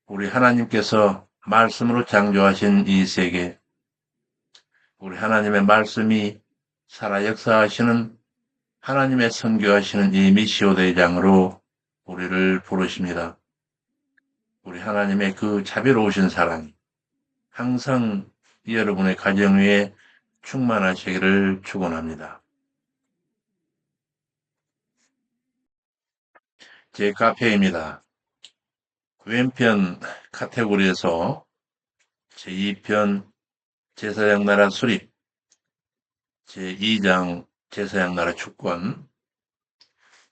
우리 하나님께서 말씀으로 창조하신 이 세계, 우리 하나님의 말씀이 살아 역사하시는 하나님의 선교하시는 이 미시오 대장으로 우리를 부르십니다. 우리 하나님의 그 자비로우신 사랑, 항상 여러분의 가정 위에 충만하시기를 축원합니다. 제 카페입니다. 왼편 카테고리에서 제2편 제사장 나라 수립, 제2장 제사장 나라 주권,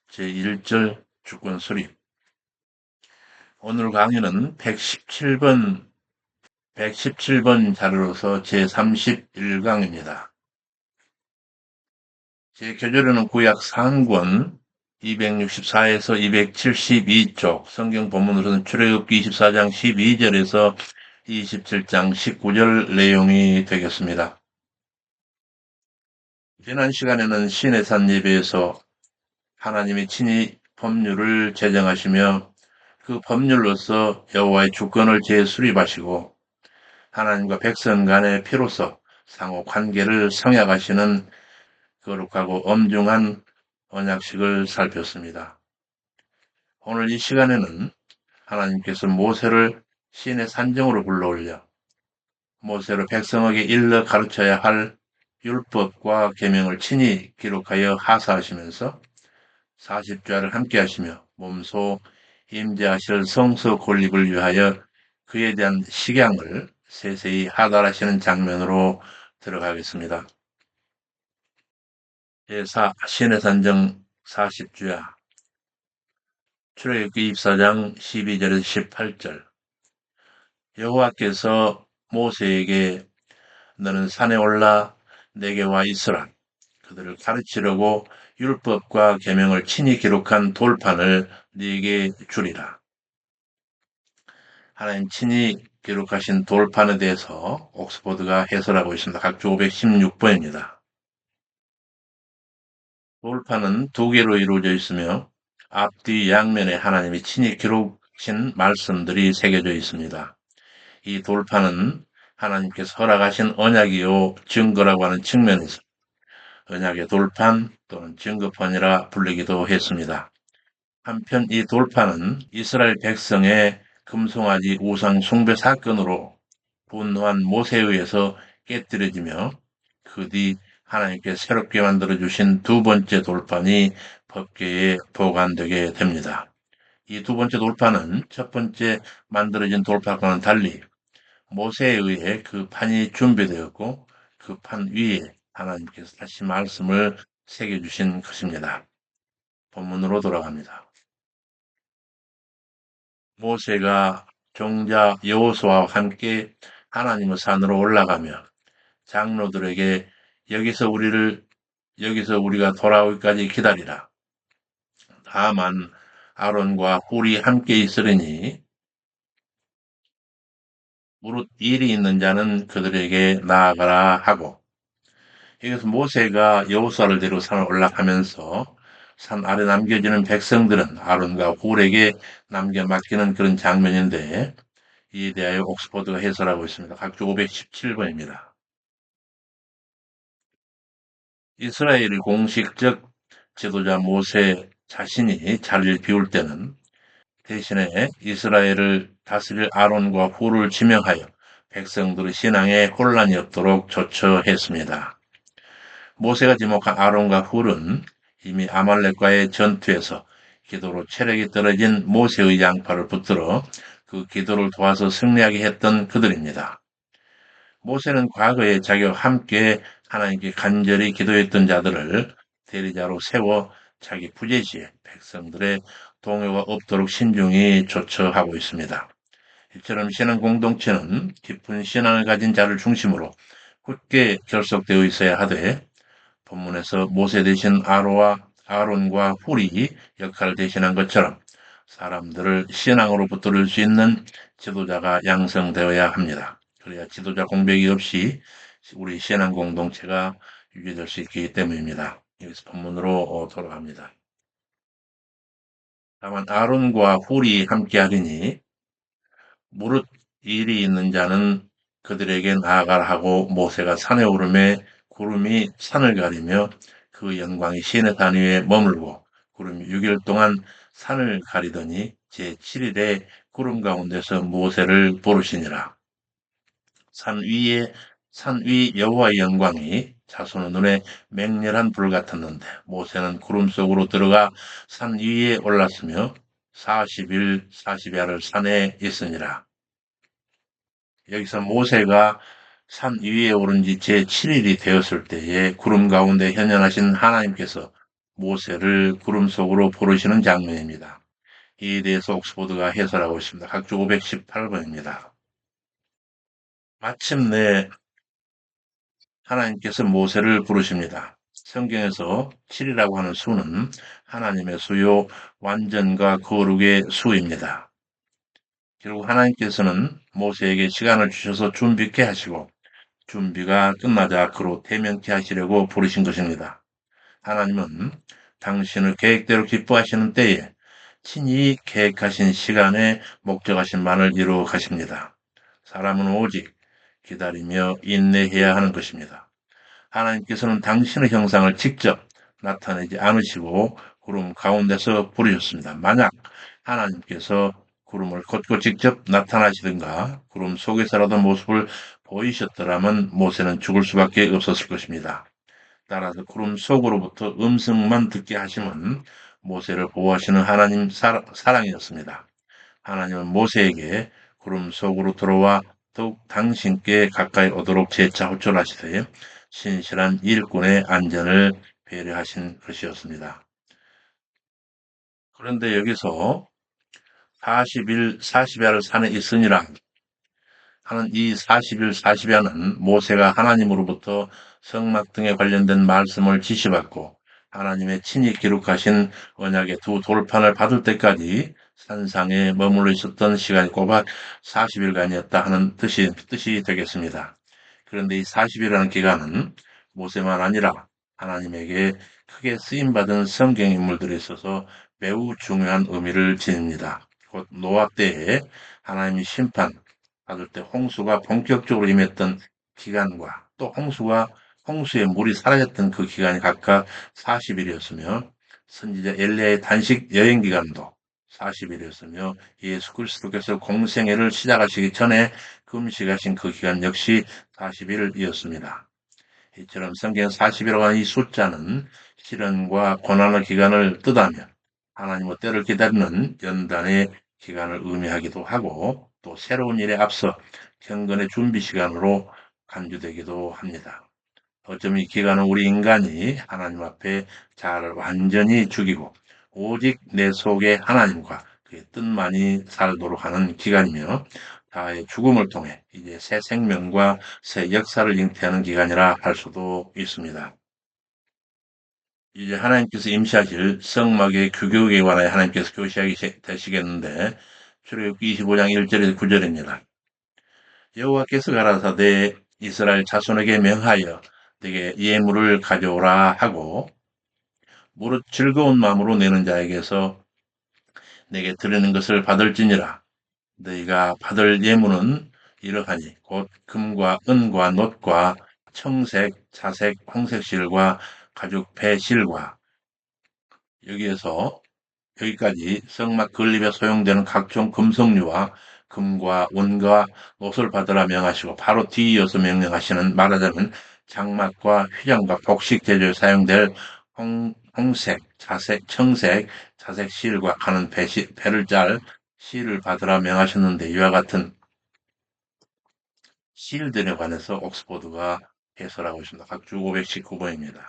제1절 주권 수립. 오늘 강의는 117번 자료로서 제31강입니다. 제 교재로는 구약 상권 264에서 272쪽, 성경 본문으로는 출애굽기 24장 12절에서 27장 19절 내용이 되겠습니다. 지난 시간에는 시내산 예배에서 하나님이 친히 법률을 제정하시며 그 법률로서 여호와의 주권을 재수립하시고 하나님과 백성 간의 피로서 상호 관계를 성약하시는 거룩하고 엄중한 언약식을 살폈습니다. 오늘 이 시간에는 하나님께서 모세를 신의 산정으로 불러올려 모세로 백성에게 일러 가르쳐야 할 율법과 계명을 친히 기록하여 하사하시면서 40주야를 함께 하시며 몸소 임재하실 성서 건립을 위하여 그에 대한 식양을 세세히 하달하시는 장면으로 들어가겠습니다. 제4 신의 산정 40주야 출애굽기 24장 12절에서 18절 여호와께서 모세에게 너는 산에 올라 내게 와 있으라. 그들을 가르치려고 율법과 계명을 친히 기록한 돌판을 네게 주리라. 하나님 친히 기록하신 돌판에 대해서 옥스퍼드가 해설하고 있습니다. 각주 516번입니다. 돌판은 두 개로 이루어져 있으며 앞뒤 양면에 하나님이 친히 기록하신 말씀들이 새겨져 있습니다. 이 돌판은 하나님께서 허락하신 언약이요 증거라고 하는 측면에서 언약의 돌판 또는 증거판이라 불리기도 했습니다. 한편 이 돌판은 이스라엘 백성의 금송아지 우상 숭배 사건으로 분노한 모세에 의해서 깨뜨려지며 그 뒤 하나님께 새롭게 만들어주신 두 번째 돌판이 법궤에 보관되게 됩니다. 이 두 번째 돌판은 첫 번째 만들어진 돌판과는 달리 모세에 의해 그 판이 준비되었고 그 판 위에 하나님께서 다시 말씀을 새겨주신 것입니다. 본문으로 돌아갑니다. 모세가 종자 여호수아와 함께 하나님의 산으로 올라가며 장로들에게 여기서 우리가 돌아오기까지 기다리라. 다만 아론과 훌이 함께 있으리니 무릇 일이 있는 자는 그들에게 나아가라 하고 여기서 모세가 여호수아를 데리고 산을 올라가면서 산 아래 남겨지는 백성들은 아론과 훌에게 남겨 맡기는 그런 장면인데 이에 대하여 옥스퍼드가 해설하고 있습니다. 각주 517번입니다. 이스라엘의 공식적 지도자 모세 자신이 자리를 비울 때는 대신에 이스라엘을 다스릴 아론과 훌을 지명하여 백성들의 신앙에 혼란이 없도록 조처했습니다. 모세가 지목한 아론과 훌은 이미 아말렉과의 전투에서 기도로 체력이 떨어진 모세의 양팔을 붙들어 그 기도를 도와서 승리하게 했던 그들입니다. 모세는 과거에 자기와 함께 하나님께 간절히 기도했던 자들을 대리자로 세워 자기 부재시에 백성들의 동요가 없도록 신중히 조처하고 있습니다. 이처럼 신앙 공동체는 깊은 신앙을 가진 자를 중심으로 굳게 결속되어 있어야 하되 본문에서 모세 대신 아론과 훌이 역할을 대신한 것처럼 사람들을 신앙으로 붙들을 수 있는 지도자가 양성되어야 합니다. 그래야 지도자 공백이 없이 우리 신앙 공동체가 유지될 수 있기 때문입니다. 여기서 본문으로 돌아갑니다. 다만 아론과 훌이 함께하리니 무릇 일이 있는 자는 그들에게 나아가라 하고 모세가 산에 오르매 구름이 산을 가리며 그 영광이 시내 산 위에 머물고 구름이 6일 동안 산을 가리더니 제7일에 구름 가운데서 모세를 부르시니라. 산 위 여호와의 영광이 자손의 눈에 맹렬한 불 같았는데 모세는 구름 속으로 들어가 산 위에 올랐으며 40일 40야를 산에 있으니라. 여기서 모세가 산 위에 오른 지 제7일이 되었을 때에 구름 가운데 현현하신 하나님께서 모세를 구름 속으로 부르시는 장면입니다. 이에 대해서 옥스포드가 해설하고 있습니다. 각주 518번입니다. 마침내 하나님께서 모세를 부르십니다. 성경에서 7이라고 하는 수는 하나님의 수요, 완전과 거룩의 수입니다. 결국 하나님께서는 모세에게 시간을 주셔서 준비케 하시고 준비가 끝나자 그로 대면케 하시려고 부르신 것입니다. 하나님은 당신을 계획대로 기뻐하시는 때에 친히 계획하신 시간에 목적하신 바를 이루어 가십니다. 사람은 오직 기다리며 인내해야 하는 것입니다. 하나님께서는 당신의 형상을 직접 나타내지 않으시고 구름 가운데서 부르셨습니다. 만약 하나님께서 구름을 걷고 직접 나타나시든가 구름 속에서라도 모습을 보이셨더라면 모세는 죽을 수밖에 없었을 것입니다. 따라서 구름 속으로부터 음성만 듣게 하심은 모세를 보호하시는 하나님 사랑이었습니다. 하나님은 모세에게 구름 속으로 들어와 더욱 당신께 가까이 오도록 재차 호출하시되 신실한 일꾼의 안전을 배려하신 것이었습니다. 그런데 여기서 40일 40야를 산에 있으니라 하는 이 40일 40야는 모세가 하나님으로부터 성막 등에 관련된 말씀을 지시받고 하나님의 친히 기록하신 언약의 두 돌판을 받을 때까지 산상에 머물러 있었던 시간이 꼬박 40일간이었다 하는 뜻이 되겠습니다. 그런데 이 40일이라는 기간은 모세만 아니라 하나님에게 크게 쓰임받은 성경 인물들에 있어서 매우 중요한 의미를 지닙니다. 곧 노아 때에 하나님이 심판, 받을 때 홍수가 본격적으로 임했던 기간과 또 홍수의 물이 사라졌던 그 기간이 각각 40일이었으며 선지자 엘리야의 단식 여행 기간도 40일이었으며 예수 그리스도께서 공생애를 시작하시기 전에 금식하신 그 기간 역시 40일이었습니다. 이처럼 성경 40이라고 하는 이 숫자는 시련과 고난의 기간을 뜻하며 하나님의 때를 기다리는 연단의 기간을 의미하기도 하고 또 새로운 일에 앞서 경건의 준비 시간으로 간주되기도 합니다. 어쩌면 이 기간은 우리 인간이 하나님 앞에 자아를 완전히 죽이고 오직 내 속에 하나님과 그의 뜻만이 살도록 하는 기간이며 자아의 죽음을 통해 이제 새 생명과 새 역사를 잉태하는 기간이라 할 수도 있습니다. 이제 하나님께서 임시하실 성막의 규격에 관하여 하나님께서 교시하게 되시겠는데 출애굽기 25장 1절에서 9절입니다. 여호와께서 가라사대 이스라엘 자손에게 명하여 내게 예물을 가져오라 하고 무릇 즐거운 마음으로 내는 자에게서 내게 드리는 것을 받을지니라. 너희가 받을 예물은 이러하니 곧 금과 은과 놋과 청색, 자색, 황색 실과 가죽 배실과 여기까지 성막 건립에 소용되는 각종 금속류와 금과 은과 놋을 받으라 명하시고 바로 뒤이어서 명령하시는 말하자면 장막과 휘장과 복식 제조에 사용될 홍색, 자색, 청색, 자색 실과 가는 배를 짤 실을 받으라 명하셨는데 이와 같은 실들에 관해서 옥스포드가 해설하고 있습니다. 각주 519번입니다.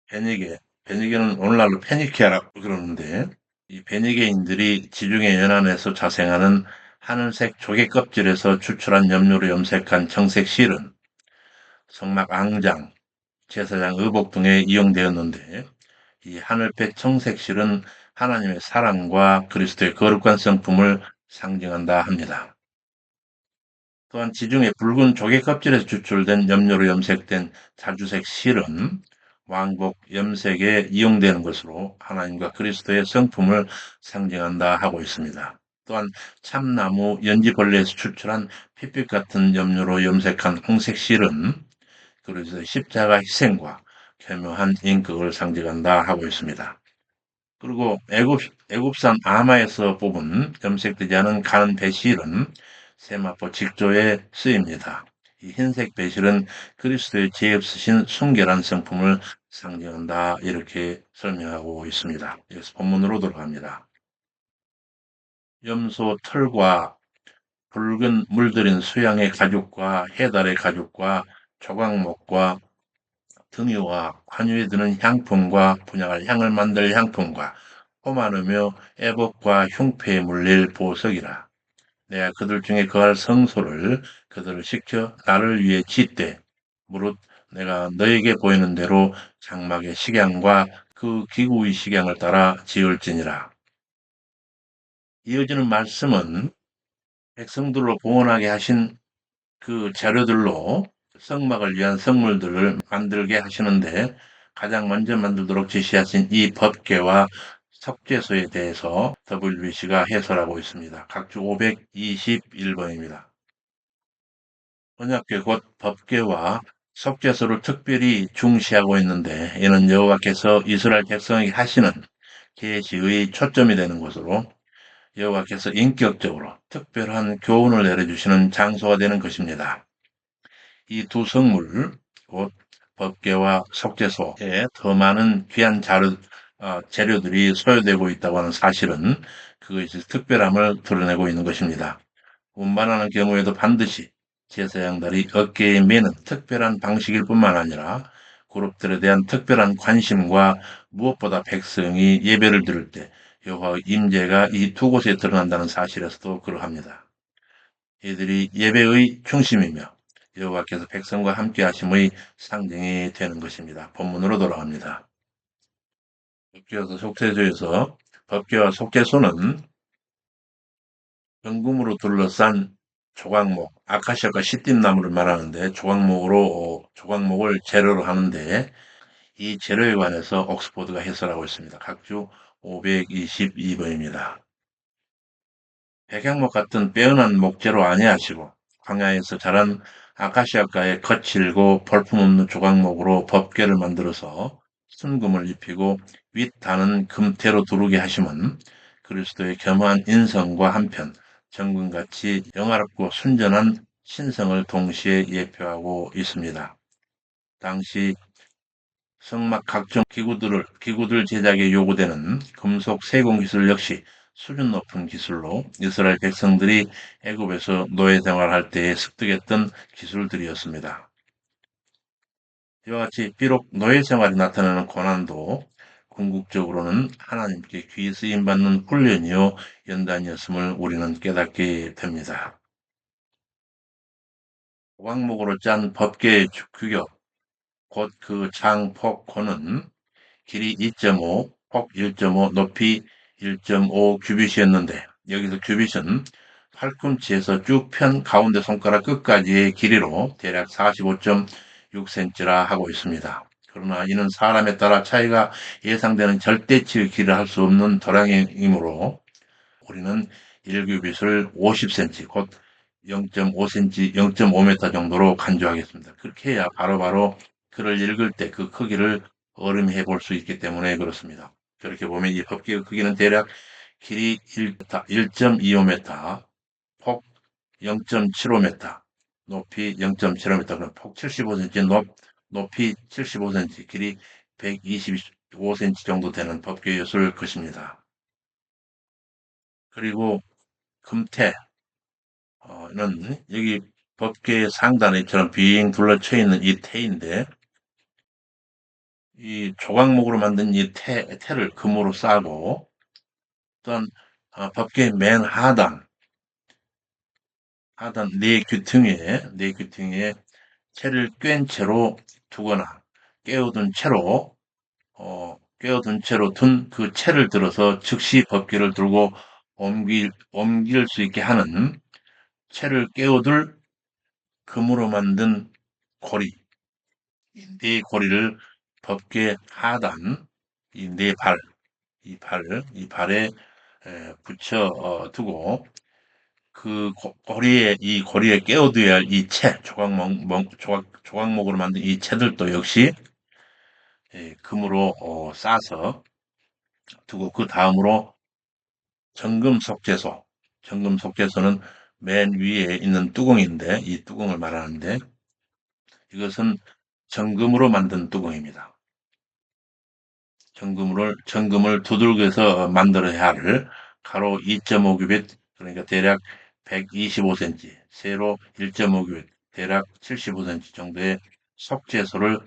베니게는 오늘날로 페니키아라고 그러는데 이 베니게인들이 지중해 연안에서 자생하는 하늘색 조개 껍질에서 추출한 염료로 염색한 청색 실은 성막 앙장, 제사장 의복 등에 이용되었는데 이 하늘색 청색 실은 하나님의 사랑과 그리스도의 거룩한 성품을 상징한다 합니다. 또한 지중해 붉은 조개 껍질에서 추출된 염료로 염색된 자주색 실은 왕복 염색에 이용되는 것으로 하나님과 그리스도의 성품을 상징한다 하고 있습니다. 또한 참나무 연지벌레에서 추출한 핏빛 같은 염료로 염색한 홍색 실은 그래서 십자가 희생과 교묘한 인격을 상징한다 하고 있습니다. 그리고 애굽산 아마에서 뽑은 염색되지 않은 가는 배실은 세마포 직조에 쓰입니다. 이 흰색 배실은 그리스도의 죄 없으신 순결한 성품을 상징한다 이렇게 설명하고 있습니다. 여기서 본문으로 들어갑니다. 염소 털과 붉은 물들인 수양의 가죽과 해달의 가죽과 조각목과 등유와 관유에 드는 향품과 분양할 향을 만들 향품과 포만하며 애복과 흉패에 물릴 보석이라. 내가 그들 중에 거할 성소를 그들을 시켜 나를 위해 짓되 무릇 내가 너에게 보이는 대로 장막의 식양과 그 기구의 식양을 따라 지을지니라. 이어지는 말씀은 백성들로 봉헌하게 하신 그 재료들로 성막을 위한 성물들을 만들게 하시는데 가장 먼저 만들도록 지시하신 이 법궤와 석죄소에 대해서 WBC가 해설하고 있습니다. 각주 521번입니다. 언약궤 곧 법궤와 석죄소를 특별히 중시하고 있는데 이는 여호와께서 이스라엘 백성에게 하시는 계시의 초점이 되는 것으로 여호와께서 인격적으로 특별한 교훈을 내려주시는 장소가 되는 것입니다. 이 두 성물, 곧 법궤와 석재소에 더 많은 귀한 재료들이 소요되고 있다고 하는 사실은 그것이 특별함을 드러내고 있는 것입니다. 운반하는 경우에도 반드시 제사 양들이 어깨에 매는 특별한 방식일 뿐만 아니라 그룹들에 대한 특별한 관심과 무엇보다 백성이 예배를 드릴 때 여호와의 임재가 이 두 곳에 드러난다는 사실에서도 그러합니다. 이들이 예배의 중심이며 여호와께서 백성과 함께 하심의 상징이 되는 것입니다. 본문으로 돌아갑니다. 법궤와 속죄소에서 법궤와 속죄소는 정금으로 둘러싼 조각목, 아카시아과 시띠나무를 말하는데 조각목을 재료로 하는데 이 재료에 관해서 옥스포드가 해설하고 있습니다. 각주 522번입니다. 백향목 같은 빼어난 목재로 아니하시고 광야에서 자란 아카시아가의 거칠고 볼품없는 조각목으로 법궤를 만들어서 순금을 입히고 윗단은 금태로 두르게 하심은 그리스도의 겸허한 인성과 한편 정금같이 영화롭고 순전한 신성을 동시에 예표하고 있습니다. 당시 성막 각종 기구들 제작에 요구되는 금속 세공 기술 역시 수준 높은 기술로 이스라엘 백성들이 애굽에서 노예 생활할 때에 습득했던 기술들이었습니다. 이와 같이 비록 노예 생활이 나타나는 고난도 궁극적으로는 하나님께 귀 쓰임 받는 훈련이요 연단이었음을 우리는 깨닫게 됩니다. 조각목으로 짠 법계의 규격, 곧 그 장폭고는 길이 2.5, 폭 1.5, 높이 1.5 규빗이었는데 여기서 규빗은 팔꿈치에서 쭉 편 가운데 손가락 끝까지의 길이로 대략 45.6cm라 하고 있습니다. 그러나 이는 사람에 따라 차이가 예상되는 절대치의 길을 할 수 없는 도량이므로 우리는 1규빗을 50cm, 곧 0.5cm, 0.5m 정도로 간주하겠습니다. 그렇게 해야 바로바로 글을 읽을 때 그 크기를 어림해 볼 수 있기 때문에 그렇습니다. 그렇게 보면 이 법기의 크기는 대략 길이 1.25m, 폭 0.75m, 높이 0.75m, 그럼 폭 75cm, 높이 75cm, 길이 125cm 정도 되는 법궤였을 것입니다. 그리고 금태, 는 여기 법궤 상단에처럼 빙 둘러쳐 있는 이 태인데 이 조각목으로 만든 이 태를 금으로 싸고 또한 법궤 맨 하단 네 귀퉁이에 채를 꿰인 채로 두거나 깨어둔 채로 깨어둔 채로 둔 그 채를 들어서 즉시 법궤를 들고 옮길 수 있게 하는 채를 깨어둘 금으로 만든 고리, 네 고리를 법궤 하단, 이 네 발, 이 발에 붙여 두고 이 고리에 끼워둬야 할 이 채, 조각목으로 만든 이 채들도 역시 금으로 싸서 두고 그 다음으로 정금 속죄소. 정금 속죄소는 맨 위에 있는 뚜껑인데 이 뚜껑을 말하는데 이것은 정금으로 만든 뚜껑입니다. 정금을 두들겨서 만들어야 할 가로 2.5규빗 그러니까 대략 125cm, 세로 1.5규빗 대략 75cm 정도의 석재소를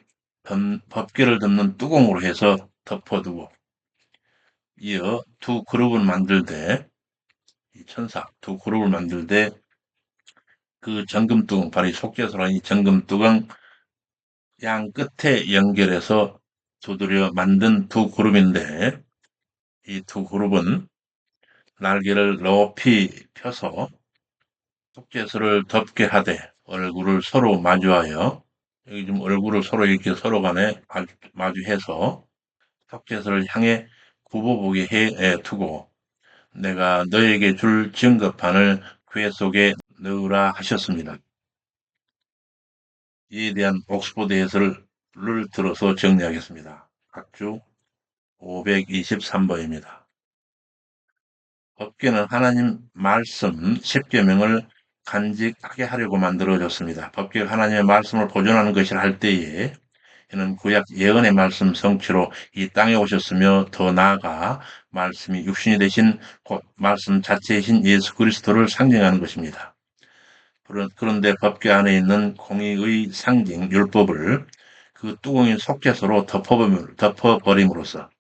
법계를 덮는 뚜껑으로 해서 덮어두고 이어 두 그룹을 만들되 이 천사 두 그룹을 만들되 그 정금뚜껑 바로 이 속죄소라는 이 정금뚜껑 양 끝에 연결해서 두드려 만든 두 그룹인데 이 두 그룹은 날개를 높이 펴서 속죄소를 덮게 하되 얼굴을 서로 마주하여 여기 좀 얼굴을 서로 이렇게 서로 간에 마주해서 속죄소를 향해 굽어보게 해 두고 내가 너에게 줄 증거판을 궤 속에 넣으라 하셨습니다. 이에 대한 옥스포드 해설을 들어서 정리하겠습니다. 각주 523번입니다. 법궤는 하나님 말씀 10계명을 간직하게 하려고 만들어졌습니다. 법궤가 하나님의 말씀을 보존하는 것이라 할 때에 이는 구약 예언의 말씀 성취로 이 땅에 오셨으며 더 나아가 말씀이 육신이 되신 곧 말씀 자체이신 예수 그리스도를 상징하는 것입니다. 그런데 법궤 안에 있는 공의의 상징 율법을 그 뚜껑인 속죄소로 덮어버림으로써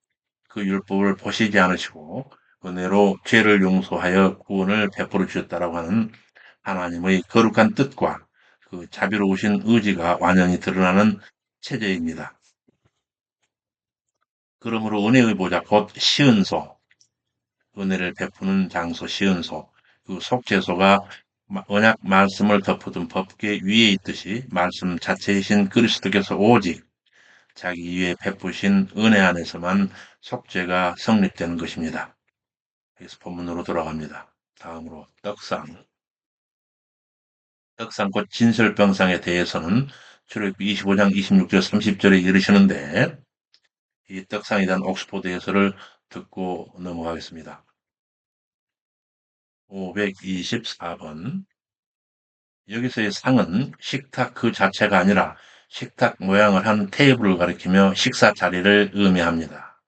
그 율법을 보시지 않으시고 은혜로 죄를 용서하여 구원을 베풀어 주셨다라고 하는 하나님의 거룩한 뜻과 그 자비로우신 의지가 완연히 드러나는 체제입니다. 그러므로 은혜의 보좌 곧 시은소, 은혜를 베푸는 장소 시은소, 그 속죄소가 언약 말씀을 덮어둔 법궤 위에 있듯이 말씀 자체이신 그리스도께서 오직 자기 위에 베푸신 은혜 안에서만 속죄가 성립되는 것입니다. 그래서 본문으로 돌아갑니다. 다음으로 떡상 곧 진설병상에 대해서는 출애굽기 25장 26절 30절에 이르시는데 이 떡상에 대한 옥스포드 해설을 듣고 넘어가겠습니다. 524번 여기서의 상은 식탁 그 자체가 아니라 식탁 모양을 한 테이블을 가리키며 식사 자리를 의미합니다.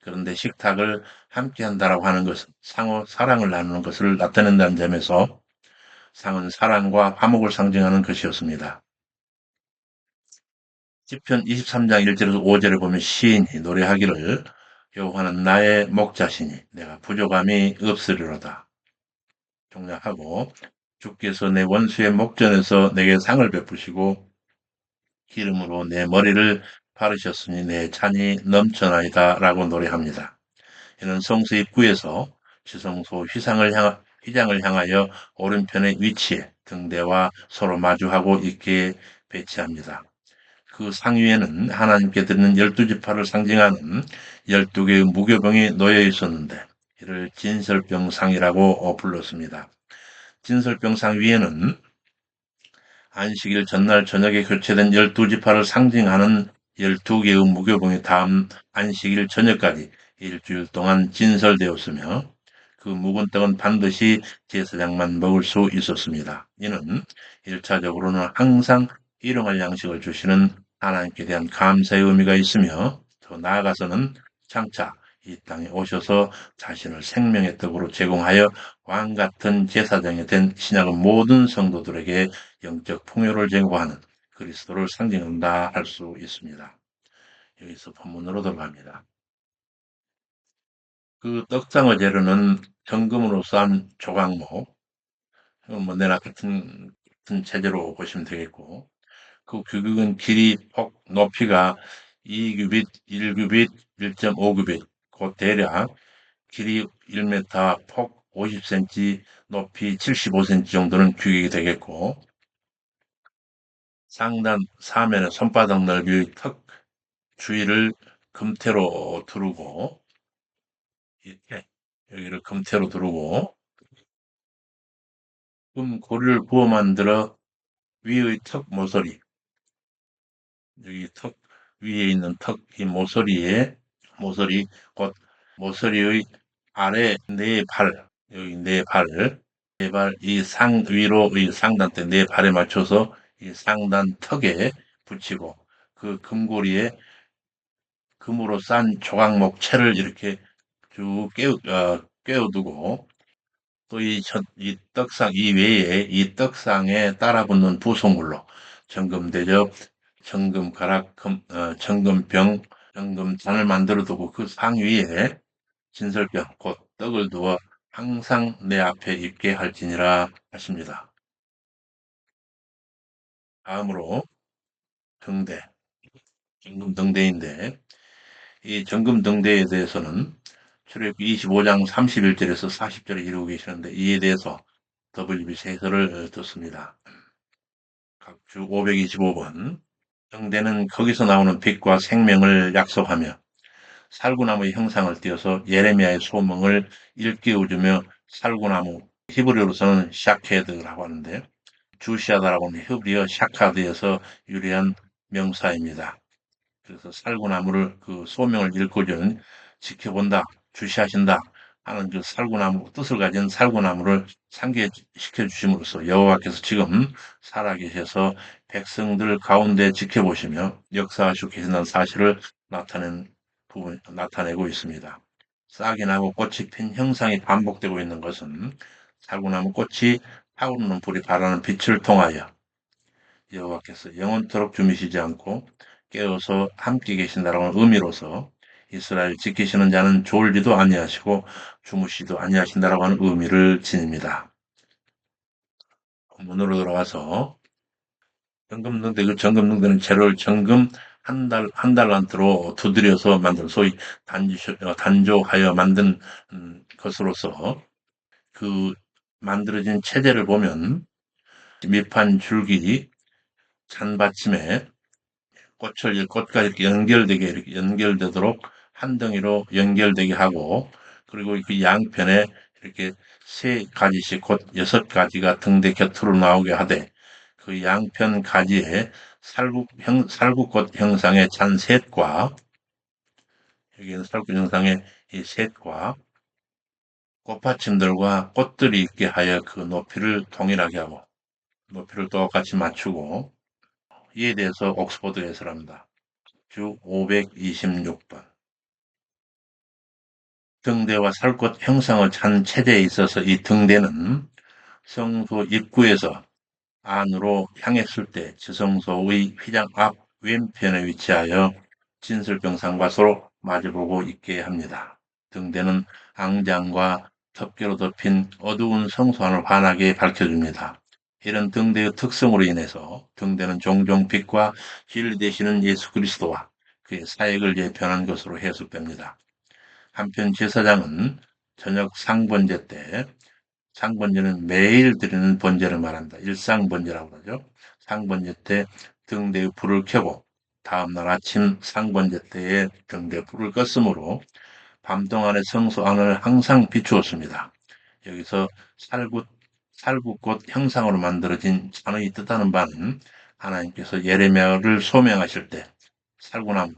그런데 식탁을 함께 한다라고 하는 것은 상호 사랑을 나누는 것을 나타낸다는 점에서 상은 사랑과 화목을 상징하는 것이었습니다. 시편 23장 1절에서 5절에 보면 시인이 노래하기를 여호와는 나의 목자시니 내가 부족함이 없으리로다. 종략하고 주께서 내 원수의 목전에서 내게 상을 베푸시고 기름으로 내 머리를 바르셨으니 내 찬이 넘쳐나이다 라고 노래합니다. 이는 성서 입구에서 지성소 휘장을 향하여 오른편의 위치에 등대와 서로 마주하고 있게 배치합니다. 그 상위에는 하나님께 드리는 12지파를 상징하는 12개의 무교병이 놓여 있었는데 이를 진설병상이라고 불렀습니다. 진설병상 위에는 안식일 전날 저녁에 교체된 12지파를 상징하는 12개의 무교병이 다음 안식일 저녁까지 일주일 동안 진설되었으며 그 묵은 떡은 반드시 제사장만 먹을 수 있었습니다. 이는 1차적으로는 항상 일용할 양식을 주시는 하나님께 대한 감사의 의미가 있으며 더 나아가서는 장차 이 땅에 오셔서 자신을 생명의 떡으로 제공하여 왕 같은 제사장이 된 신약의 모든 성도들에게 영적 풍요를 제공하는 그리스도를 상징한다 할 수 있습니다. 여기서 본문으로 들어갑니다. 그 떡상의 재료는 정금으로 싼 조각목, 뭐 내나 같은 체제로 보시면 되겠고, 그 규격은 길이, 폭, 높이가 2규빗, 1규빗, 1.5규빗, 곧 대략 길이 1m, 폭 50cm, 높이 75cm 정도는 규격이 되겠고, 상단 사면의 손바닥 넓이의 턱 주위를 금태로 두르고, 이렇게 여기를 금태로 두르고 금고리를 부어 만들어 위의 턱 모서리, 여기 턱 위에 있는 턱 이 모서리 곧 모서리의 아래 네 발, 여기 네 발, 네 발 이 위로 이 상단대 네 발에 맞춰서 이 상단 턱에 붙이고 그 금고리에 금으로 싼 조각목 채를 이렇게 쭉 깨워두고 또 이 떡상 이 외에 이 떡상에 따라붙는 부속물로 정금대접, 정금가락, 정금병, 정금잔을 만들어 두고 그 상 위에 진설병 곧 떡을 두어 항상 내 앞에 있게 할지니라 하십니다. 다음으로 등대, 정금등대인데 이 정금등대에 대해서는 출애굽기 25장 31절에서 40절에 이루고 계시는데 이에 대해서 WBC 해설을 듣습니다. 각주 525번. 등대는 거기서 나오는 빛과 생명을 약속하며 살구나무의 형상을 띄어서 예레미야의 소명을 일깨워주며 살구나무 히브리어로서는 샤케드라고 하는데 주시하다라고 하는 히브리어 샤카드에서 유래한 명사입니다. 그래서 살구나무를 그 소명을 일궈주는 지켜본다, 주시하신다 하는 그 살구나무 뜻을 가진 살구나무를 상기시켜 주심으로써 여호와께서 지금 살아계셔서 백성들 가운데 지켜보시며 역사하시고 계신다는 사실을 나타내고 있습니다. 싹이 나고 꽃이 핀 형상이 반복되고 있는 것은 살구나무 꽃이 타오르는 불이 발하는 빛을 통하여 여호와께서 영원토록 주무시지 않고 깨어서 함께 계신다라는 의미로서 이스라엘 지키시는 자는 졸지도 아니하시고 주무시도 아니하신다라고 하는 의미를 지닙니다. 본문으로 돌아가서 정금등대 그 정금등대는 재료를 정금 한 달란트로 두드려서 만든 소위 단조하여 만든 것으로서 그 만들어진 체제를 보면 밑판 줄기 잔받침에 꽃과 이렇게 이렇게 연결되도록 한 덩이로 연결되게 하고, 그리고 그 양편에 이렇게 세 가지씩 곧 여섯 가지가 등대 곁으로 나오게 하되, 그 양편 가지에 살구꽃 형상의 잔셋과, 여기는 살구꽃 형상의 이 셋과 꽃받침들과 꽃들이 있게 하여 그 높이를 동일하게 하고, 높이를 똑같이 맞추고, 이에 대해서 옥스퍼드 해설합니다. 주 526번. 등대와 살갗 형상을 찬 체제에 있어서 이 등대는 성소 입구에서 안으로 향했을 때 지성소의 휘장 앞 왼편에 위치하여 진설병상과 서로 마주보고 있게 합니다. 등대는 앙장과 덮개로 덮인 어두운 성소 안을 환하게 밝혀줍니다. 이런 등대의 특성으로 인해서 등대는 종종 빛과 진리 되시는 예수 그리스도와 그의 사역을 예표하는 것으로 해석됩니다. 한편 제사장은 저녁 상번제 때, 상번제는 매일 드리는 번제를 말한다. 일상번제라고 그러죠. 상번제 때 등대에 불을 켜고 다음날 아침 상번제 때에 등대에 불을 껐으므로 밤동안의 성소 안을 항상 비추었습니다. 여기서 살구꽃 형상으로 만들어진 잔의 뜻하는 바는 하나님께서 예레미야를 소명하실 때 살구나무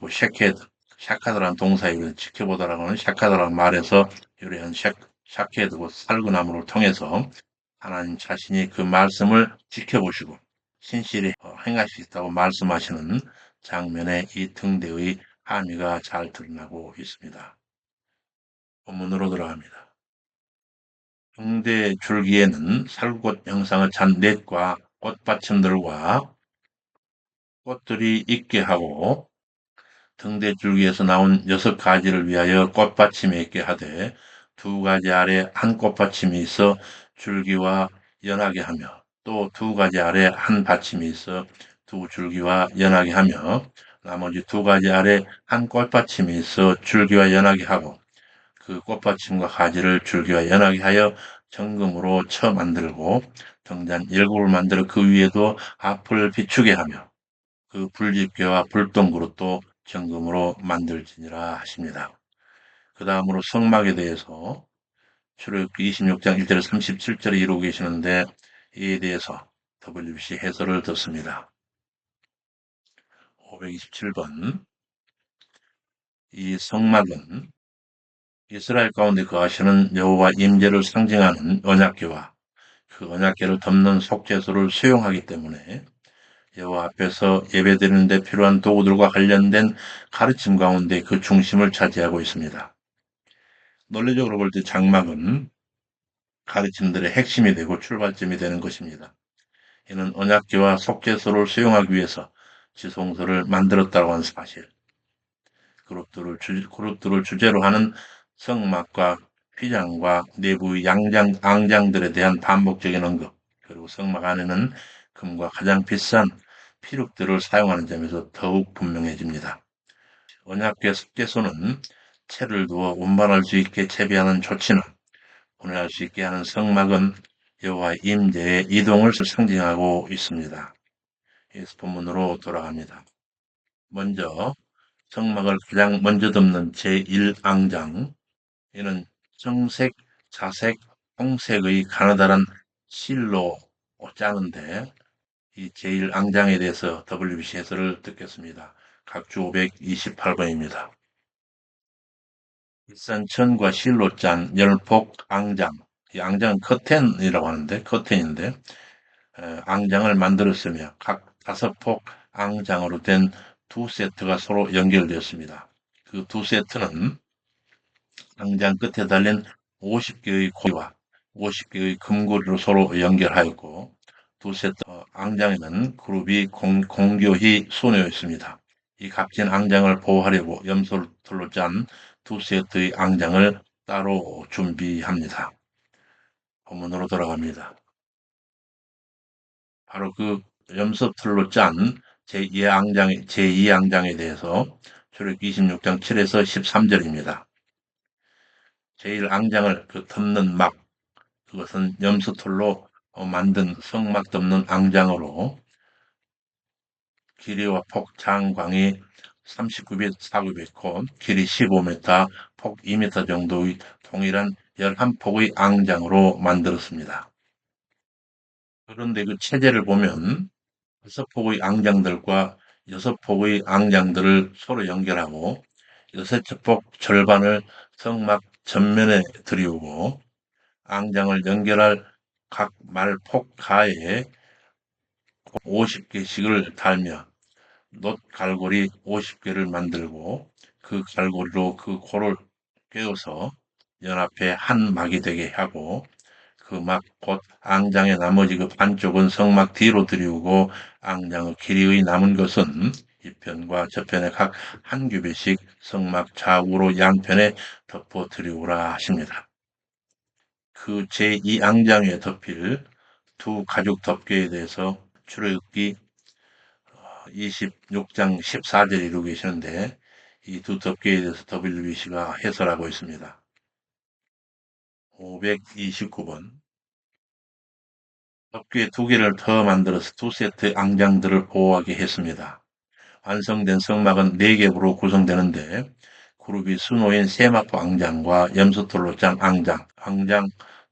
샤카드라는 동사이고 지켜보다라고 하는 샤카드라는 말에서 유래한 샤케드고 살구나무를 통해서 하나님 자신이 그 말씀을 지켜보시고 신실히 행할 수 있다고 말씀하시는 장면에 이 등대의 함의가 잘 드러나고 있습니다. 본문으로 들어갑니다. 등대 줄기에는 살구꽃 형상을 찬 넷과 꽃받침들과 꽃들이 있게 하고 등대줄기에서 나온 여섯 가지를 위하여 꽃받침이 있게 하되 두 가지 아래 한 꽃받침이 있어 줄기와 연하게 하며 또 두 가지 아래 한 받침이 있어 두 줄기와 연하게 하며 나머지 두 가지 아래 한 꽃받침이 있어 줄기와 연하게 하고 그 꽃받침과 가지를 줄기와 연하게 하여 정금으로 쳐 만들고 등잔 7을 만들어 그 위에도 앞을 비추게 하며 그 불집게와 불똥그릇도 정금으로 만들지니라 하십니다. 그 다음으로 성막에 대해서 출애굽기 26장 1절 37절에 이루고 계시는데 이에 대해서 WBC 해설을 듣습니다. 527번 이 성막은 이스라엘 가운데 거하시는 여호와 임재를 상징하는 언약궤와 그 언약궤를 덮는 속죄소를 수용하기 때문에 여호와 앞에서 예배드리는 데 필요한 도구들과 관련된 가르침 가운데 그 중심을 차지하고 있습니다. 논리적으로 볼 때 장막은 가르침들의 핵심이 되고 출발점이 되는 것입니다. 이는 언약궤와 속죄소를 수용하기 위해서 지성소를 만들었다고 하는 사실, 그룹들을 주제로 하는 성막과 휘장과 내부의 앙장들에 대한 반복적인 언급, 그리고 성막 안에는 금과 가장 비싼 피룩들을 사용하는 점에서 더욱 분명해집니다. 언약궤 속죄소는 채를 두어 운반할 수 있게 채비하는 조치는 보내할 수 있게 하는 성막은 여호와의 임재의 이동을 상징하고 있습니다. 예수 본문으로 돌아갑니다. 먼저 성막을 가장 먼저 덮는 제1앙장, 이는 청색, 자색, 홍색의 가느다란 실로 짜는데 이 제1앙장에 대해서 WBC 해설을 듣겠습니다. 각주 528번입니다. 비싼 천과 실로 짠 열폭 앙장, 이 앙장은 커튼이라고 하는데 커튼인데 앙장을 만들었으며 각 5폭 앙장으로 된 두 세트가 서로 연결되었습니다. 그 두 세트는 앙장 끝에 달린 50개의 고리와 50개의 금고리로 서로 연결하였고 두 세트 앙장에는 그룹이 공교히 수놓여 있습니다. 이 값진 앙장을 보호하려고 염소털로 짠 두 세트의 앙장을 따로 준비합니다. 본문으로 돌아갑니다. 바로 그 염소털로 짠 제2앙장에 대해서 출애굽기 26장 7에서 13절입니다. 제1앙장을 덮는 막, 그것은 염소털로 만든 성막 덮는 앙장으로 길이와 폭 장광이 39빛, 49빛, 길이 15m, 폭 2m 정도의 동일한 11폭의 앙장으로 만들었습니다. 그런데 그 체제를 보면 6폭의 앙장들과 6폭의 앙장들을 서로 연결하고 6폭 절반을 성막 전면에 들이우고 앙장을 연결할 각 말폭 가에 50개씩을 달며 놋 갈고리 50개를 만들고 그 갈고리로 그 골을 꿰어서 연합해 한 막이 되게 하고 그 막 곧 앙장의 나머지 그 반쪽은 성막 뒤로 들이우고 앙장의 길이의 남은 것은 이편과 저편에 각 한 규빗씩 성막 좌우로 양편에 덮어 들이우라 하십니다. 그 제2앙장에 덮일 두 가죽 덮개에 대해서 출애굽기 26장 14절 이루고 계시는데 이 두 덮개에 대해서 WBC가 해설하고 있습니다. 529번 덮개 두 개를 더 만들어서 두 세트 앙장들을 보호하게 했습니다. 완성된 성막은 4겹으로 구성되는데 그룹이 수놓인 세마포 앙장과 염소털로 짠 앙장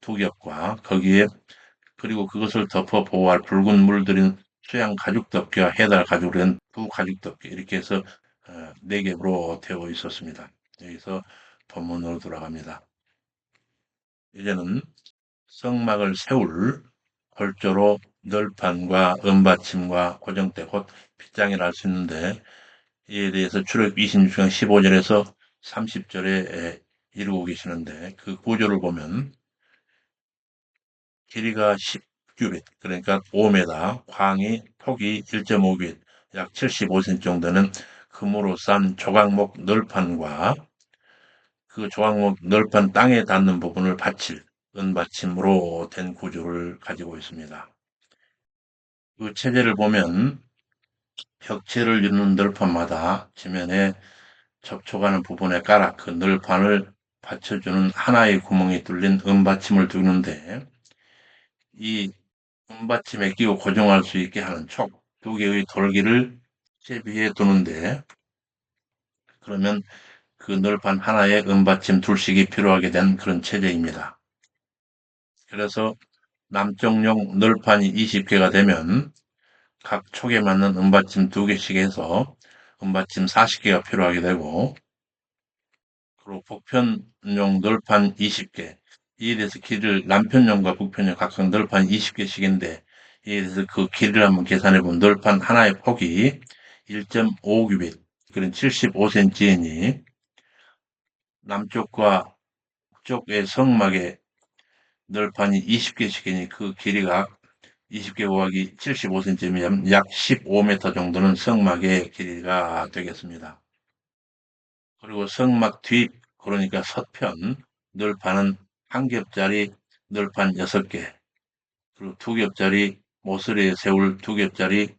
2겹과 거기에 그리고 그것을 덮어 보호할 붉은 물들인 수양 가죽 덮개와 해달 가죽으로 된 두 가죽 덮개 이렇게 해서 4겹으로 되어 있었습니다. 여기서 본문으로 돌아갑니다. 이제는 성막을 세울 골조로 널판과 은받침과 고정대 곧 빗장이라 할 수 있는데 이에 대해서 출애굽 26장 15절에서 30절에 이루고 계시는데 그 구조를 보면 길이가 10규빗 그러니까 5m, 광이 폭이 1.5규빗 약 75cm 정도는 금으로 싼 조각목 널판과 그 조각목 널판 땅에 닿는 부분을 받칠 은받침으로 된 구조를 가지고 있습니다. 그 체제를 보면 벽체를 잇는 널판마다 지면에 접촉하는 부분에 깔아 그 널판을 받쳐주는 하나의 구멍이 뚫린 은받침을 두는데 이 은받침에 끼워 고정할 수 있게 하는 촉 2개의 돌기를 채비해 두는데 그러면 그 널판 하나에 은받침 둘씩이 필요하게 된 그런 체제입니다. 그래서 남쪽용 널판이 20개가 되면 각 촉에 맞는 은받침 2개씩 해서 은받침 40개가 필요하게 되고, 그리고 북편용 널판 20개. 이에 대해서 길이를 남편용과 북편용 각각 널판 20개씩인데, 이에 대해서 그 길이를 한번 계산해 보면 널판 하나의 폭이 1.5규빗, 그런 75cm이니 남쪽과 북쪽의 성막의 널판이 20개씩이니 그 길이가 20개 곱하기 75cm면 약 15m 정도는 성막의 길이가 되겠습니다. 그리고 성막 뒤, 그러니까 서편 널판은 한 겹짜리 널판 6개, 그리고 2겹짜리 모서리에 세울 2겹짜리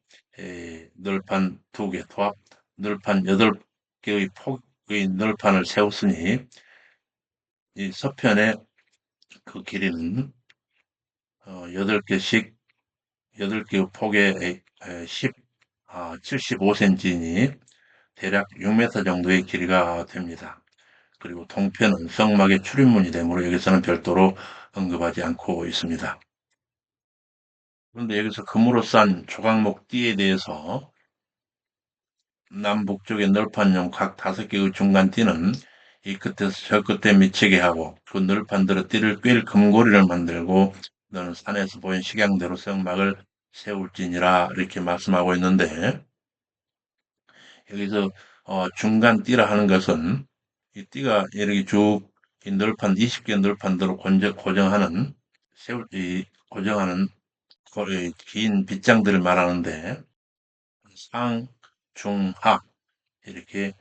널판 2개, 토합 널판 8개의 폭의 널판을 세웠으니 이 서편의 그 길이는 8개씩 8개의 폭에 75cm이니 대략 6m 정도의 길이가 됩니다. 그리고 동편은 성막의 출입문이 되므로 여기서는 별도로 언급하지 않고 있습니다. 그런데 여기서 금으로 싼 조각목 띠에 대해서 남북쪽의 널판용 각 5개의 중간 띠는 이 끝에서 저 끝에 미치게 하고 그 널판대로 띠를 꿰일 금고리를 만들고 너는 산에서 보인 식양대로 성막을 세울지니라 이렇게 말씀하고 있는데, 여기서 중간 띠라 하는 것은 이 띠가 이렇게 쭉 이 널판 20개 널판대로 고정하는 세울 이 고정하는 긴 빗장들을 말하는데, 상, 중, 하 이렇게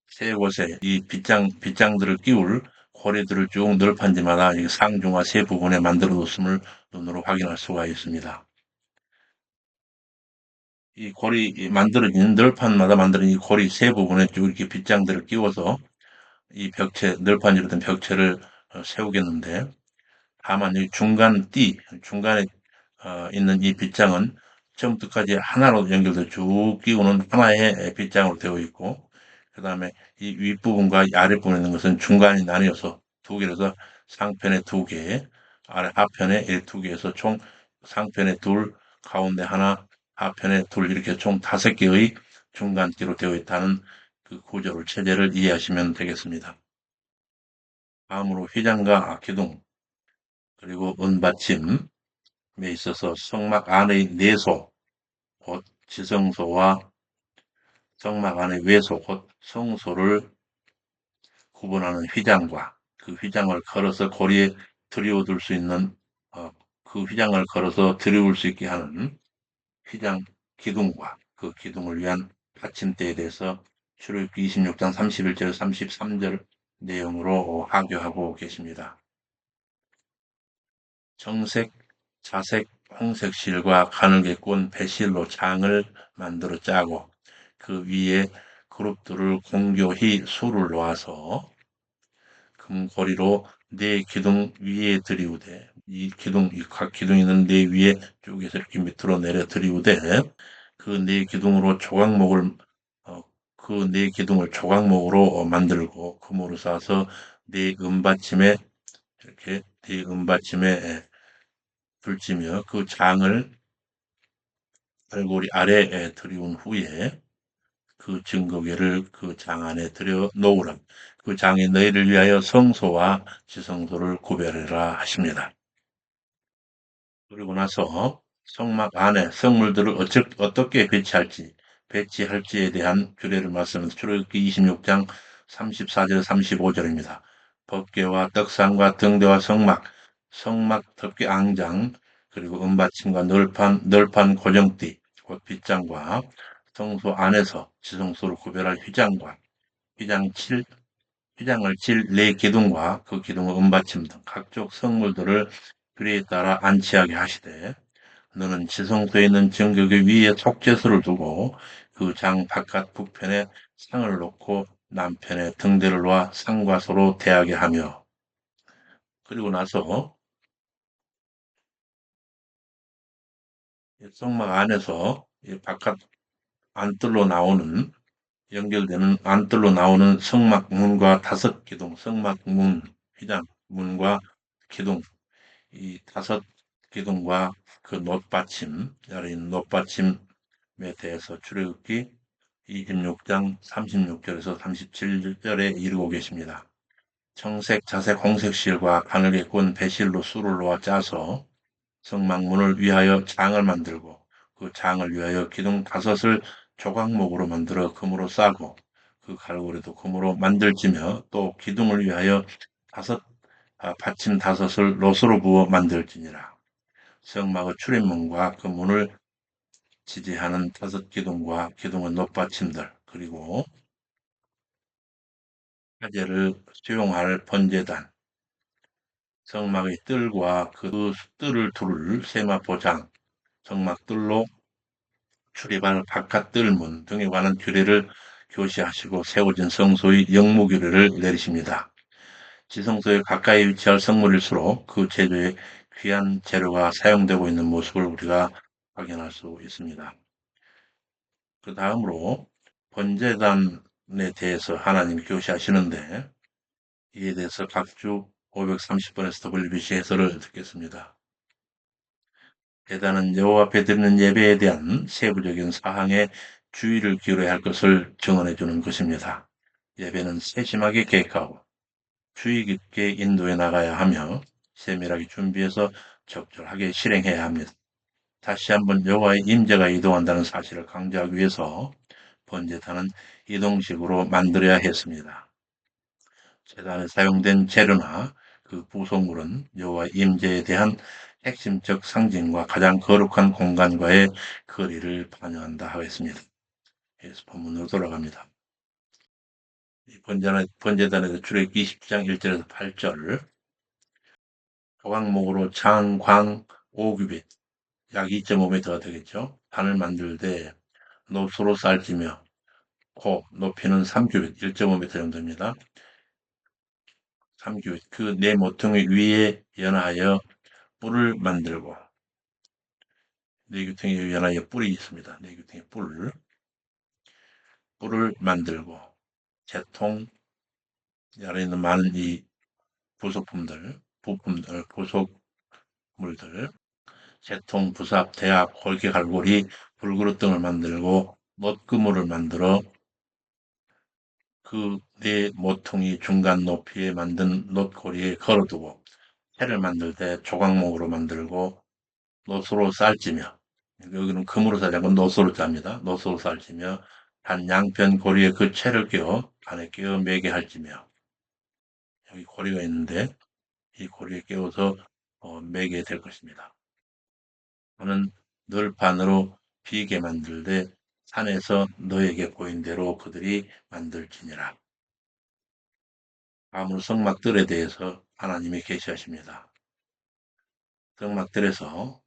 세 곳에 이 빗장들을 끼울 고리들을 쭉 널판지마다 이 상중하 세 부분에 만들어 뒀음을 눈으로 확인할 수가 있습니다. 이 고리 만들어진 널판마다 만들어진 이 고리 세 부분에 쭉 이렇게 빗장들을 끼워서 이 벽체 널판이라든 벽체를 세우겠는데, 다만 이 중간 중간에 있는 이 빗장은 처음부터까지 하나로 연결돼 쭉 끼우는 하나의 빗장으로 되어 있고, 그 다음에 이 윗부분과 이 아랫부분에 있는 것은 중간이 나뉘어서 2개라서 상편에 2개, 아래 하편에 2개에서 총 상편에 2, 가운데 하나, 하편에 2 이렇게 총 5개의 중간띠로 되어 있다는 그 구조를 체제를 이해하시면 되겠습니다. 다음으로 휘장과 기둥, 그리고 은받침에 있어서 성막 안의 내소, 곧 지성소와 성막 안의 외소, 곧 성소를 구분하는 휘장과 그 휘장을 걸어서 고리에 들이워둘 수 있는 그 휘장을 걸어서 들이울 수 있게 하는 휘장 기둥과 그 기둥을 위한 받침대에 대해서 출애굽기 26장 31절 33절 내용으로 하교하고 계십니다. 정색, 자색, 홍색 실과 가늘게 꼰 배실로 장을 만들어 짜고 그 위에 그룹들을 공교히 수를 놓아서 금고리로 네 기둥 위에 들이우되, 이 기둥, 각 기둥이 있는 네 위에 쭉에서 이렇게 밑으로 내려 들이우되, 그 네 기둥으로 조각목을, 그 네 기둥을 조각목으로 만들고, 금으로 싸서 네 은받침에, 이렇게 네 은받침에 불지며 그 장을 갈고리 아래에 들이운 후에 그 증거궤를 그 장 안에 들여 놓으라. 그 장이 너희를 위하여 성소와 지성소를 구별해라 하십니다. 그리고 나서 성막 안에 성물들을 어떻게 배치할지에 대한 규례를 말씀하면서 출애굽기 26장 34절 35절입니다. 법궤와 떡상과 등대와 성막 덮개 앙장, 그리고 은받침과 널판 고정띠, 곧 빗장과 성소 안에서 지성소를 구별할 휘장 칠, 휘장을 칠 네 기둥과 그 기둥의 은받침 등 각종 성물들을 규례에 따라 안치하게 하시되, 너는 지성소에 있는 정교계 위에 속죄소를 두고 그 장 바깥 북편에 상을 놓고 남편에 등대를 놓아 상과 서로 대하게 하며, 그리고 나서 성막 안에서 바깥 안뜰로 나오는 연결되는 안뜰로 나오는 성막 문과 5기둥, 성막 문, 휘장 문과 기둥, 이 다섯 기둥과 그 놋받침, 여린 놋받침에 대해서 출애굽기 26장 36절에서 37절에 이르고 계십니다. 청색, 자색, 홍색 실과 가늘게 꼰 배실로 술을 놓아 짜서 성막문을 위하여 장을 만들고 그 장을 위하여 기둥 다섯을 조각목으로 만들어 금으로 싸고 그 갈고리도 금으로 만들지며 또 기둥을 위하여 다섯 받침 다섯을 롯으로 부어 만들지니라. 성막의 출입문과 그 문을 지지하는 다섯 기둥과 기둥의 놋받침들 그리고 화제를 수용할 번제단 성막의 뜰과 그 뜰을 둘 세마포장 성막뜰로 출입할 바깥 뜰문 등에 관한 규례를 교시하시고 세워진 성소의 영무 규례를 내리십니다. 지성소에 가까이 위치할 성물일수록 그 제조에 귀한 재료가 사용되고 있는 모습을 우리가 확인할 수 있습니다. 그 다음으로 번제단에 대해서 하나님이 교시하시는데 이에 대해서 각주 530번에서 WBC 해설을 듣겠습니다. 제단은 여호와 앞에 드리는 예배에 대한 세부적인 사항에 주의를 기울여야 할 것을 증언해 주는 것입니다. 예배는 세심하게 계획하고 주의 깊게 인도해 나가야 하며 세밀하게 준비해서 적절하게 실행해야 합니다. 다시 한번 여호와의 임재가 이동한다는 사실을 강조하기 위해서 번제단은 이동식으로 만들어야 했습니다. 제단에 사용된 재료나 그 부속물은 여호와의 임재에 대한 핵심적 상징과 가장 거룩한 공간과의 거리를 반영한다 하겠습니다. 그래서 본문으로 돌아갑니다. 번제단에서 출애굽기 20장 1절에서 8절 조각목으로 장광 5규빗 약 2.5m가 되겠죠. 판을 만들되 놋으로 쌀지며 코 높이는 3규빗 1.5m 정도입니다. 3규빗 그 네 모퉁이 위에 연하여 뿔을 만들고 네 규퉁이 연하여 뿔이 있습니다. 네 규퉁이 뿔을 만들고 재통 아래 있는 많은 이 부속품들 부속물들 재통, 부삽, 대합, 골개 갈고리, 불그릇 등을 만들고 못그물을 만들어 그 네 모퉁이 중간 높이에 만든 놋고리에 걸어두고 해를 만들 때 조각목으로 만들고 놋으로 쌀지며 여기는 금으로 싸지 않고 놋으로 짭니다. 놋으로 쌀지며 단 양편 고리에 그 채를 끼워 안에 끼워 매게 할지며 여기 고리가 있는데 이 고리에 끼워서 매게 될 것입니다. 저는 널판으로 비게 만들되 산에서 너에게 보인 대로 그들이 만들지니라. 다음으로 성막들에 대해서 하나님이 계시하십니다. 성막들에서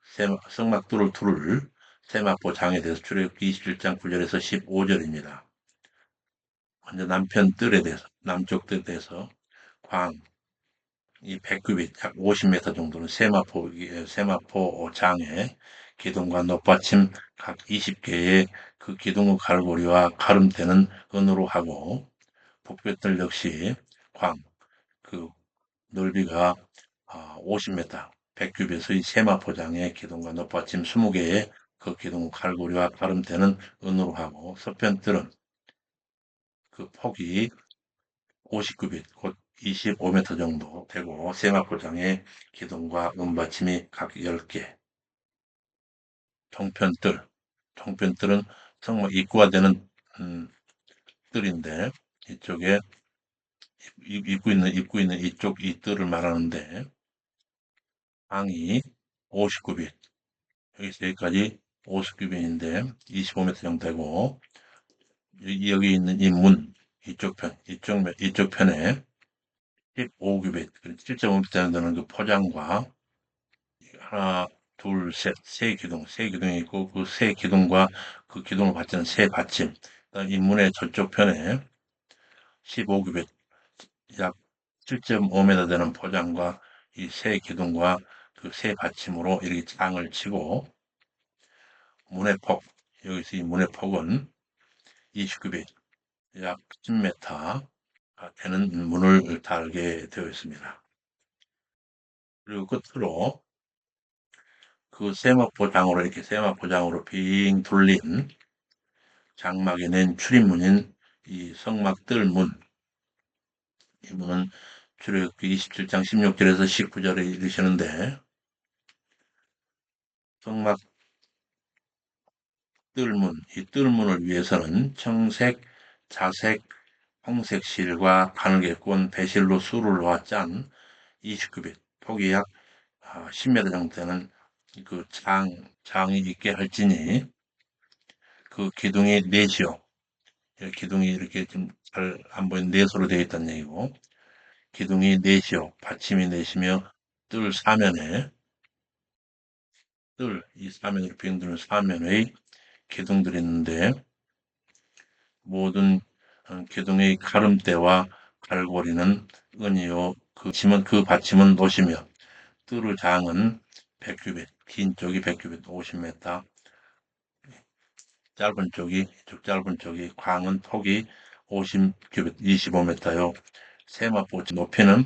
성막들을 둘을 세마포 장에 대해서 출애굽기 27장 9절에서 15절입니다. 먼저 남편 뜰에 대해서 남쪽 뜰에 대해서 광 이 100규빗 약 50m 정도는 세마포 장에 기둥과 놋받침 각 20개의 그 기둥의 갈고리와 가름대는 은으로 하고 북볕들 역시 그 넓이가 50m 100규빗의 세마포장의 기둥과 놋받침 20개의 그 기둥 갈고리와 가름대는 은으로 하고 서편뜰은 그 폭이 50규빗 곧 25m 정도 되고 세마포장의 기둥과 은받침이 각 10개 통편뜰은 정말 입구가 되는 뜰인데 이쪽에 입구 있는 이쪽 이 뜰을 말하는데 방이 50규빗 여기서 여기까지 50규빗인데 25m 정도 되고 여기 있는 이 문 이쪽 편에 15규빗 7.5m 되는 그 포장과 하나 둘 셋 세 기둥이 있고 그 세 기둥과 그 기둥을 받치는 세 받침 그다음 이 문의 저쪽 편에 15규빗 약 7.5m 되는 포장과 이 세 기둥과 그 세 받침으로 이렇게 장을 치고 문의 폭 여기서 이 문의 폭은 20규빗 약 10m 되는 문을 달게 되어 있습니다. 그리고 끝으로 그 세마포장으로 이렇게 세마포장으로 빙 둘린 장막에 낸 출입문인 이 성막 뜰문, 이 문은 출애굽기 27장 16절에서 19절에 이르시는데, 성막 뜰문, 이 뜰문을 위해서는 청색, 자색, 홍색 실과 가늘게꼰 배실로 수를 놓아 짠 29빛, 폭이 약 10m 정도 되는 그 장이 있게 할지니, 그 기둥이 넷이요. 기둥이 이렇게 좀 잘 안 보이는 넷으로 되어 있다는 얘기고, 기둥이 넷이요. 받침이 넷이며, 뜰 사면에, 이 사면으로 비행되는 사면의 기둥들이 있는데, 모든 기둥의 가름대와 갈고리는 은이요. 그 받침은 노시며, 뜰의 장은 100규빗, 긴 쪽이 100규빗, 50m, 이쪽 짧은 쪽이, 광은 폭이 50규빗, 25m요. 세마포 높이는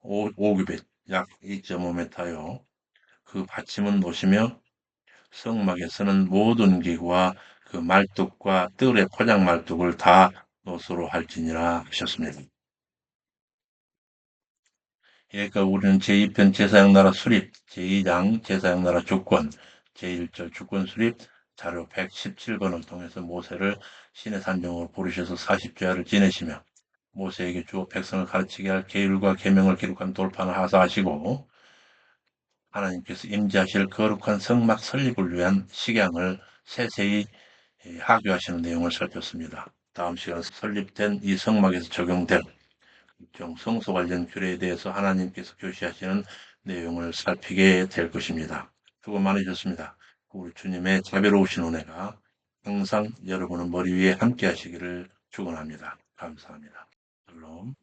5규빗, 약 2.5m요. 그 받침은 노시며 성막에서는 모든 기구와 그 말뚝과 뜰의 포장 말뚝을 다 노수로 할지니라 하셨습니다. 그러니까 우리는 제2편 제사장 나라 수립, 제2장 제사장 나라 주권, 제1절 주권 수립 자료 117번을 통해서 모세를 신의 산정으로 부르셔서 40주야를 지내시며 모세에게 주어 백성을 가르치게 할 계율과 계명을 기록한 돌판을 하사하시고 하나님께서 임재하실 거룩한 성막 설립을 위한 식양을 세세히 하교하시는 내용을 살폈습니다. 다음 시간 설립된 이 성막에서 적용될 성소 관련 규례에 대해서 하나님께서 교시하시는 내용을 살피게 될 것입니다. 수고 많으셨습니다. 우리 주님의 자비로우신 은혜가 항상 여러분의 머리 위에 함께 하시기를 축원합니다. 감사합니다. 샬롬.